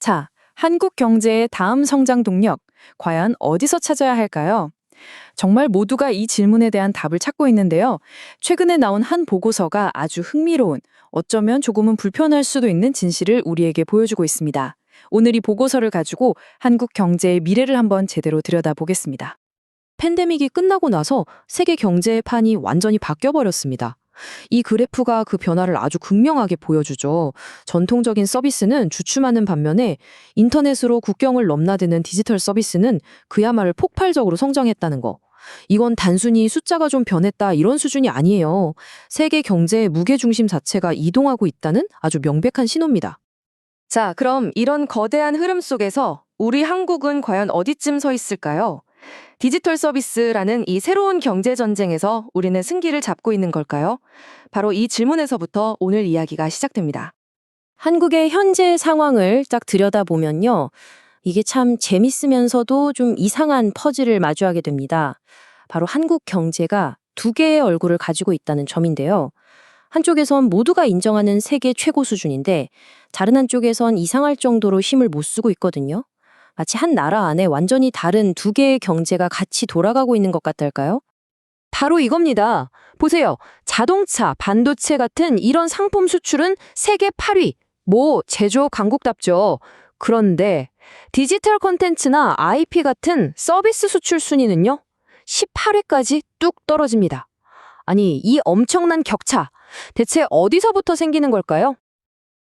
자, 한국 경제의 다음 성장 동력, 과연 어디서 찾아야 할까요? 정말 모두가 이 질문에 대한 답을 찾고 있는데요. 최근에 나온 한 보고서가 아주 흥미로운, 어쩌면 조금은 불편할 수도 있는 진실을 우리에게 보여주고 있습니다. 오늘 이 보고서를 가지고 한국 경제의 미래를 한번 제대로 들여다보겠습니다. 팬데믹이 끝나고 나서 세계 경제의 판이 완전히 바뀌어버렸습니다. 이 그래프가 그 변화를 아주 극명하게 보여주죠. 전통적인 서비스는 주춤하는 반면에 인터넷으로 국경을 넘나드는 디지털 서비스는 그야말로 폭발적으로 성장했다는 거. 이건 단순히 숫자가 좀 변했다 이런 수준이 아니에요. 세계 경제의 무게중심 자체가 이동하고 있다는 아주 명백한 신호입니다. 자, 그럼 이런 거대한 흐름 속에서 우리 한국은 과연 어디쯤 서 있을까요? 디지털 서비스라는 이 새로운 경제 전쟁에서 우리는 승기를 잡고 있는 걸까요? 바로 이 질문에서부터 오늘 이야기가 시작됩니다. 한국의 현재 상황을 딱 들여다보면요. 이게 참 재밌으면서도 좀 이상한 퍼즐을 마주하게 됩니다. 바로 한국 경제가 두 개의 얼굴을 가지고 있다는 점인데요. 한쪽에선 모두가 인정하는 세계 최고 수준인데 다른 한쪽에선 이상할 정도로 힘을 못 쓰고 있거든요. 마치 한 나라 안에 완전히 다른 두 개의 경제가 같이 돌아가고 있는 것 같달까요? 바로 이겁니다. 보세요. 자동차, 반도체 같은 이런 상품 수출은 세계 8위. 제조업 강국답죠. 그런데 디지털 콘텐츠나 IP 같은 서비스 수출 순위는요. 18위까지 뚝 떨어집니다. 아니, 이 엄청난 격차, 대체 어디서부터 생기는 걸까요?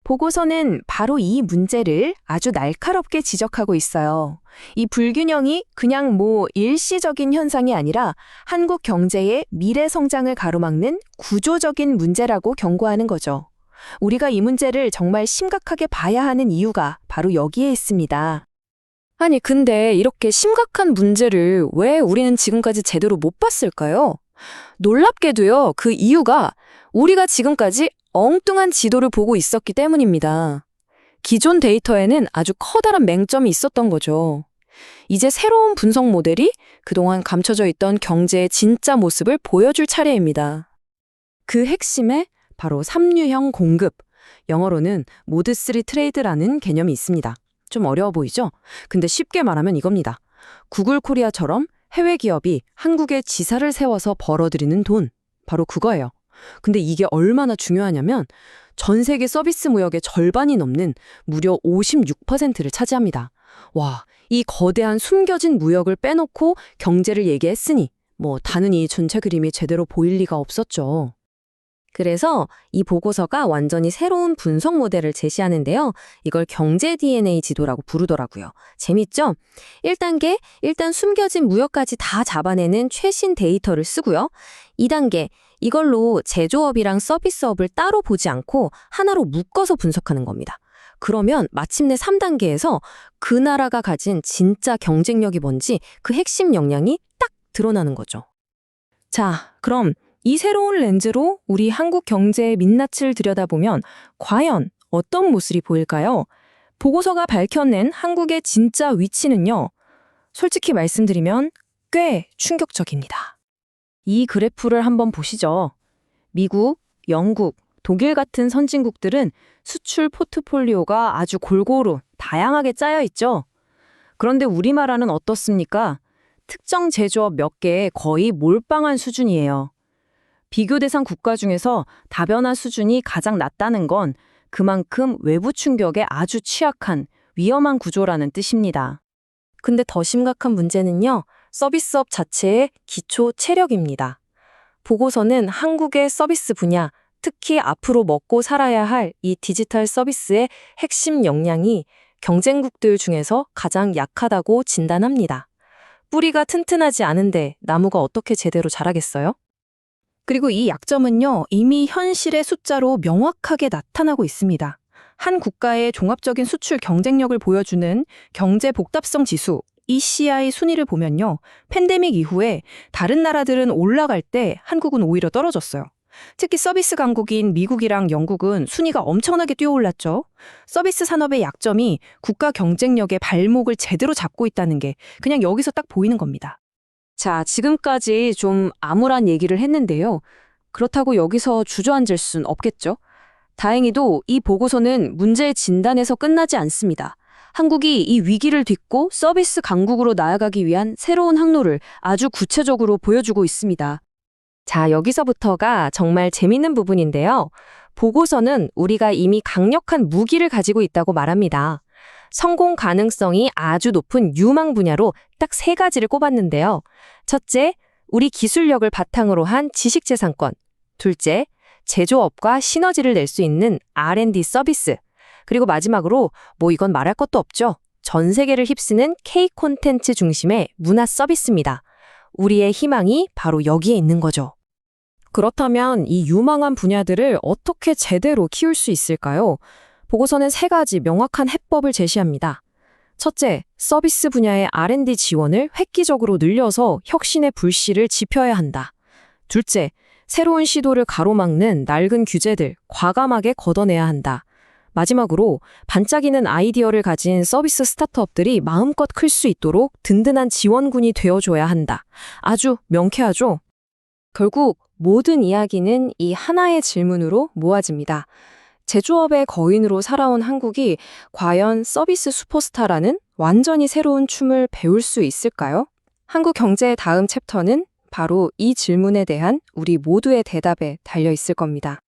보고서는 바로 이 문제를 아주 날카롭게 지적하고 있어요. 이 불균형이 그냥 일시적인 현상이 아니라 한국 경제의 미래 성장을 가로막는 구조적인 문제라고 경고하는 거죠. 우리가 이 문제를 정말 심각하게 봐야 하는 이유가 바로 여기에 있습니다. 아니, 근데 이렇게 심각한 문제를 왜 우리는 지금까지 제대로 못 봤을까요? 놀랍게도요, 그 이유가 우리가 지금까지 엉뚱한 지도를 보고 있었기 때문입니다. 기존 데이터에는 아주 커다란 맹점이 있었던 거죠. 이제 새로운 분석 모델이 그동안 감춰져 있던 경제의 진짜 모습을 보여줄 차례입니다. 그 핵심에 바로 삼류형 공급, 영어로는 모드 3 트레이드라는 개념이 있습니다. 좀 어려워 보이죠? 근데 쉽게 말하면 이겁니다. 구글 코리아처럼 해외 기업이 한국에 지사를 세워서 벌어들이는 돈, 바로 그거예요. 근데 이게 얼마나 중요하냐면 전 세계 서비스 무역의 절반이 넘는 무려 56%를 차지합니다. 와, 이 거대한 숨겨진 무역을 빼놓고 경제를 얘기했으니 다는 이 전체 그림이 제대로 보일 리가 없었죠. 그래서 이 보고서가 완전히 새로운 분석 모델을 제시하는데요. 이걸 경제 DNA 지도라고 부르더라고요. 재밌죠? 1단계, 일단 숨겨진 무역까지 다 잡아내는 최신 데이터를 쓰고요. 2단계, 이걸로 제조업이랑 서비스업을 따로 보지 않고 하나로 묶어서 분석하는 겁니다. 그러면 마침내 3단계에서 그 나라가 가진 진짜 경쟁력이 뭔지 그 핵심 역량이 딱 드러나는 거죠. 자, 그럼 이 새로운 렌즈로 우리 한국 경제의 민낯을 들여다보면 과연 어떤 모습이 보일까요? 보고서가 밝혀낸 한국의 진짜 위치는요. 솔직히 말씀드리면 꽤 충격적입니다. 이 그래프를 한번 보시죠. 미국, 영국, 독일 같은 선진국들은 수출 포트폴리오가 아주 골고루 다양하게 짜여 있죠. 그런데 우리나라는 어떻습니까? 특정 제조업 몇 개에 거의 몰빵한 수준이에요. 비교 대상 국가 중에서 다변화 수준이 가장 낮다는 건 그만큼 외부 충격에 아주 취약한 위험한 구조라는 뜻입니다. 근데 더 심각한 문제는요. 서비스업 자체의 기초 체력입니다. 보고서는 한국의 서비스 분야, 특히 앞으로 먹고 살아야 할 이 디지털 서비스의 핵심 역량이 경쟁국들 중에서 가장 약하다고 진단합니다. 뿌리가 튼튼하지 않은데 나무가 어떻게 제대로 자라겠어요? 그리고 이 약점은요, 이미 현실의 숫자로 명확하게 나타나고 있습니다. 한 국가의 종합적인 수출 경쟁력을 보여주는 경제 복답성 지수, ECI 순위를 보면요, 팬데믹 이후에 다른 나라들은 올라갈 때 한국은 오히려 떨어졌어요. 특히 서비스 강국인 미국이랑 영국은 순위가 엄청나게 뛰어올랐죠. 서비스 산업의 약점이 국가 경쟁력의 발목을 제대로 잡고 있다는 게 그냥 여기서 딱 보이는 겁니다. 자, 지금까지 좀 암울한 얘기를 했는데요. 그렇다고 여기서 주저앉을 순 없겠죠? 다행히도 이 보고서는 문제의 진단에서 끝나지 않습니다. 한국이 이 위기를 딛고 서비스 강국으로 나아가기 위한 새로운 항로를 아주 구체적으로 보여주고 있습니다. 자, 여기서부터가 정말 재밌는 부분인데요. 보고서는 우리가 이미 강력한 무기를 가지고 있다고 말합니다. 성공 가능성이 아주 높은 유망 분야로 딱 3가지를 꼽았는데요. 첫째, 우리 기술력을 바탕으로 한 지식재산권. 둘째, 제조업과 시너지를 낼 수 있는 R&D 서비스. 그리고 마지막으로 이건 말할 것도 없죠. 전 세계를 휩쓰는 K 콘텐츠 중심의 문화 서비스입니다. 우리의 희망이 바로 여기에 있는 거죠. 그렇다면 이 유망한 분야들을 어떻게 제대로 키울 수 있을까요? 보고서는 3가지 명확한 해법을 제시합니다. 첫째, 서비스 분야의 R&D 지원을 획기적으로 늘려서 혁신의 불씨를 지펴야 한다. 둘째, 새로운 시도를 가로막는 낡은 규제들 과감하게 걷어내야 한다. 마지막으로 반짝이는 아이디어를 가진 서비스 스타트업들이 마음껏 클 수 있도록 든든한 지원군이 되어줘야 한다. 아주 명쾌하죠? 결국 모든 이야기는 이 하나의 질문으로 모아집니다. 제조업의 거인으로 살아온 한국이 과연 서비스 슈퍼스타라는 완전히 새로운 춤을 배울 수 있을까요? 한국 경제의 다음 챕터는 바로 이 질문에 대한 우리 모두의 대답에 달려 있을 겁니다.